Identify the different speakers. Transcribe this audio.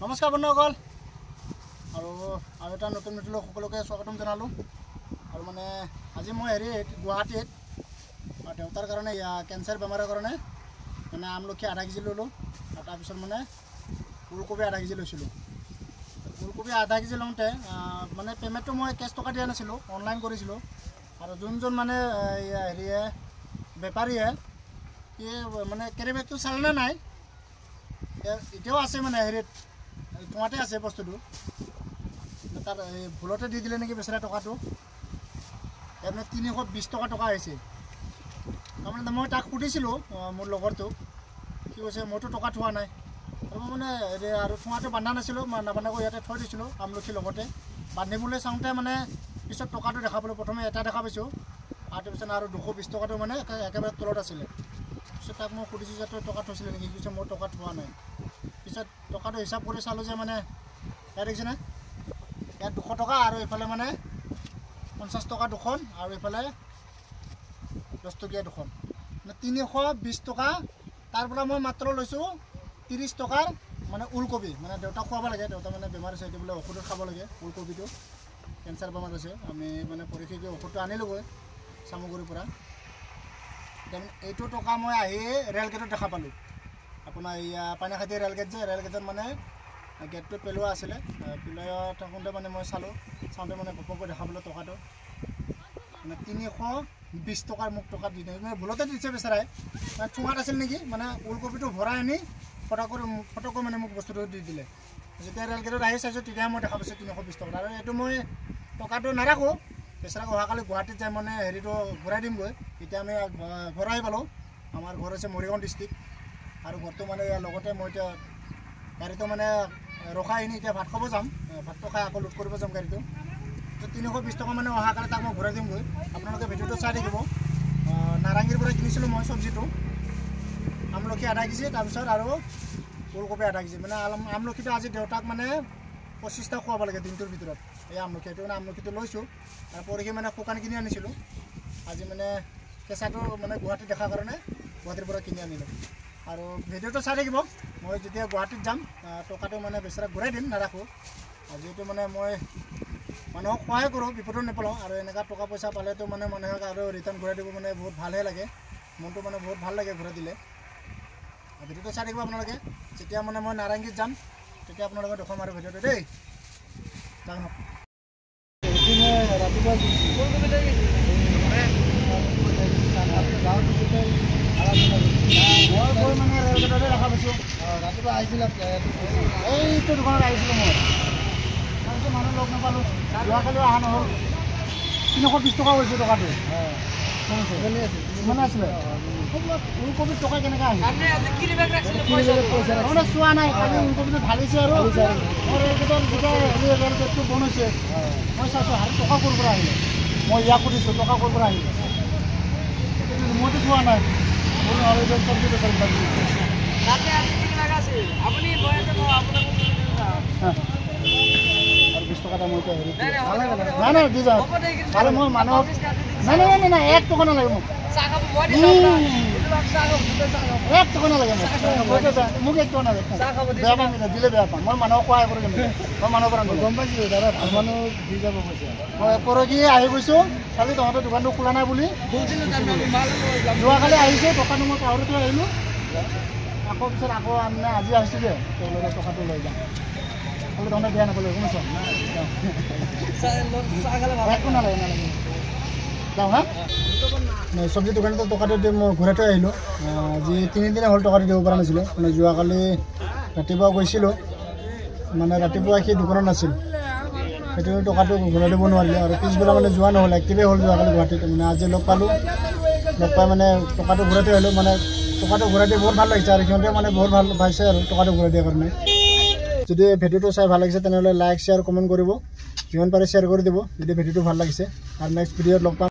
Speaker 1: নমস্কাৰ বন্ধুসকল আৰু এটা নতুন ভিডিঅ'লৈ সকলোকে স্বাগতম জনালোঁ আৰু মানে আজি মই গুৱাহাটীত দেউতাৰ কাৰণে কেঞ্চাৰ বেমাৰৰ কাৰণে মানে আমলখি আধা কেজি ল'লোঁ আৰু তাৰপিছত মানে ওলকবি আধা কেজি লৈছিলোঁ। ওলকবি আধা কেজি লওঁতে মানে পে'মেণ্টটো মই কেছ টকা দিয়া নাছিলোঁ, অনলাইন কৰিছিলোঁ আৰু যোনজন মানে বেপাৰীয়ে সি মানে কেৰিবেগটো চালেনে নাই এতিয়াও আছে মানে তোমাতে আছে বস্তুটো তাত ভুলতে দি দিলে নেকি বেচেৰা টকাটো মানে 320 টকা আহিছে। তাৰমানে মই তাক সুধিছিলোঁ মোৰ লগৰটোক, কি কৈছে মইতো টকা থোৱা নাই আৰু মই মানে আৰু থোৱাটো বান্ধা নাছিলোঁ, মই নাবান্ধাকৈ ইয়াতে থৈ দিছিলোঁ আমলখিৰ লগতে। বান্ধিবলৈ চাওঁতে মানে পিছত টকাটো দেখা পালোঁ, প্ৰথমে এটা দেখা পাইছোঁ আৰু তাৰপিছত আৰু 220 টকাটো মানে একেবাৰে তলত আছিলে। পিছত তাক মই সুধিছোঁ যে তই টকা থৈছিলে নেকি, কৈছে মই টকা থোৱা নাই। পিছত টকাটো হিচাপ কৰি চালোঁ যে মানে ইয়াত দেখিছেনে, ইয়াত 200 টকা আৰু এইফালে মানে 50 টকা দুখন আৰু এইফালে 10 টকীয়া দুখন, মানে 320 টকা। তাৰ পৰা মই মাত্ৰ লৈছোঁ 30 টকাৰ মানে ওলকবি, মানে দেউতাক খুৱাব লাগে, দেউতা মানে বেমাৰ আছে, এইটো বোলে ঔষধত খাব লাগে ওলকবিটো, কেঞ্চাৰ বেমাৰ আছে। আমি মানে পৰীক্ষা কৰি ঔষধটো আনিলোগৈ চামগুৰিৰ পৰা। তাৰমানে এইটো টকা মই আহি ৰেলগেটত দেখা পালোঁ, আপোনাৰ পানীখাইটি ৰেলগেট যে, ৰেলগেটত মানে গেটটো পেলোৱা আছিলে, পেলোৱা থাকোঁতে মানে মই চাওঁতে মানে ঘপককৈ দেখা পালোঁ টকাটো মানে 320 টকাৰ মোক টকা দি দিয়ে, মানে ভুলতে দিছে বেচেৰাই, মানে ঠোঙাত আছিল নেকি, মানে ওলকবিটো ভৰাই আনি ফটকৈ মানে মোক বস্তুটো দি দিলে। যেতিয়া ৰেলগেটত আহি চাইছোঁ তেতিয়া মই দেখা পাইছোঁ 320 টকা। আৰু এইটো মই টকাটো নাৰাখোঁ, বেচেৰাক অহাকালি গুৱাহাটীত যাই মানে ঘূৰাই দিমগৈ। এতিয়া আমি ঘৰ আহি পালোঁ, আমাৰ ঘৰ হৈছে মৰিগাঁও ডিষ্ট্ৰিক্ট আৰু ঘৰটো মানে লগতে মই এতিয়া গাড়ীটো মানে ৰখাই আনি এতিয়া ভাত খাব যাম, ভাতটো খাই আকৌ লোড কৰিব যাম গাড়ীটো। তো 320 টকা মানে অহাকালি তাক মই ঘূৰাই দিমগৈ। আপোনালোকে ভিডিঅ'টো চাই থাকিব। নাৰেংগীৰ পৰা কিনিছিলোঁ মই চব্জিটো, আমলখি আধা কেজি, তাৰপিছত আৰু ওলকবি আধা কেজি। মানে আমলখিটো আজি দেউতাক মানে 25টা খুৱাব লাগে দিনটোৰ ভিতৰত। এই আমলখি এইটো মানে আমলখিটো লৈছোঁ আৰু পৰহি মানে শুকান কিনি আনিছিলোঁ, আজি মানে কেঁচাটো মানে গুৱাহাটীত দেখাৰ কাৰণে গুৱাহাটীৰ পৰা কিনি আনিলোঁ। আৰু ভিডিঅ'টো চাই থাকিব, মই যেতিয়া গুৱাহাটীত যাম টকাটো মানে বেচেৰাক ঘূৰাই দিম, নাৰাখোঁ। আৰু যিহেতু মানে মই মানুহক সহায় কৰোঁ, বিপদত নেপেলাওঁ, আৰু এনেকুৱা টকা পইচা পালেতো মানে মানুহক আৰু ৰিটাৰ্ণ ঘূৰাই দিব মানে বহুত ভালহে লাগে, মনটো মানে বহুত ভাল লাগে ঘূৰাই দিলে। ভিডিঅ'টো চাই থাকিব আপোনালোকে। যেতিয়া মানে মই নাৰেংগীত যাম তেতিয়া আপোনালোকে দেখুৱাম আৰু ভিডিঅ'টো দেই। যাওঁ ৰাতিপুৱা মই মানে ৰেলগেটতে দেখা পাইছোঁ, ৰাতিপুৱা আহিছিলে এইটো দোকানত আহিছিলোঁ মই, তাৰপিছত মানুহ লগ নাপালোঁ, যোৱাকালিও অহা নহ'ল। 320 টকা হৈছে টকাটো, ইমানে আছিলে। ওলকবিৰ টকা কেনেকৈ আহিলে চোৱা নাই, খালি ওলকবিটো ঢালিছে আৰু মোৰ ৰেলগেটৰ যেতিয়া ৰেলগেটটো বন্ধ হৈছে মই চাইছোঁ আৰু টকা ক'ৰ পৰা আহিলে। মই ইয়াক সুধিছোঁ টকা ক'ৰ পৰা আহিলে, মইতো পোৱা নাই। আৰু 20 টকা মই নাই নাই দি যাওঁ। আৰু মই মানুহক নাই 1 টকা নালাগে মোক, 1 টকা নালাগে মোক 1 টকা নালাগে, বেয়া পাম দিলে বেয়া পাম। মই মানুহক সহায় কৰি দিম, মই মানুহৰ পৰা গম পাইছোঁ দাদা, মানুহ দি যাব কৈছে। মই পৰহি আহি গৈছোঁ, খালি তহঁতৰ দোকানটো খোলা নাই বুলি যোৱাকালি আহিছে, টকাটো মই পাহৰি থৈ আহিলোঁ। আকৌ পিছত আকৌ মানে আজি আহিছোঁ যে তেওঁলোকে টকাটো লৈ যাম, খালি তহঁতে বেয়া নাপালোঁ শুনিছ, একো নালাগে যাওঁ হা। চব্জি দোকানতে টকাটো দি মই ঘূৰাই থৈ আহিলোঁ। আজি 3 দিনে হ'ল টকাটো দিব পৰা নাছিলোঁ, মানে যোৱাকালি ৰাতিপুৱা গৈছিলোঁ, মানে ৰাতিপুৱা সি দোকানত নাছিল, সেইটো টকাটো ঘূৰাই দিব নোৱাৰিলে আৰু পিছবেলা মানে যোৱা নহ'ল, এক্টিভেই হ'ল যোৱাকালি গুৱাহাটীত। মানে আজি লগ পালোঁ, লগ পাই মানে টকাটো ঘূৰাই থৈ আহিলোঁ। মানে টকাটো ঘূৰাই দি বহুত ভাল লাগিছে আৰু সিহঁতে মানে বহুত ভাল পাইছে আৰু টকাটো ঘূৰাই দিয়াৰ কাৰণে। যদি ভিডিঅ'টো চাই ভাল লাগিছে তেনেহ'লে লাইক শ্বেয়াৰ কমেণ্ট কৰিব, যিমান পাৰে শ্বেয়াৰ কৰি দিব যদি ভিডিঅ'টো ভাল লাগিছে। আৰু নেক্সট ভিডিঅ'ত লগ পাম।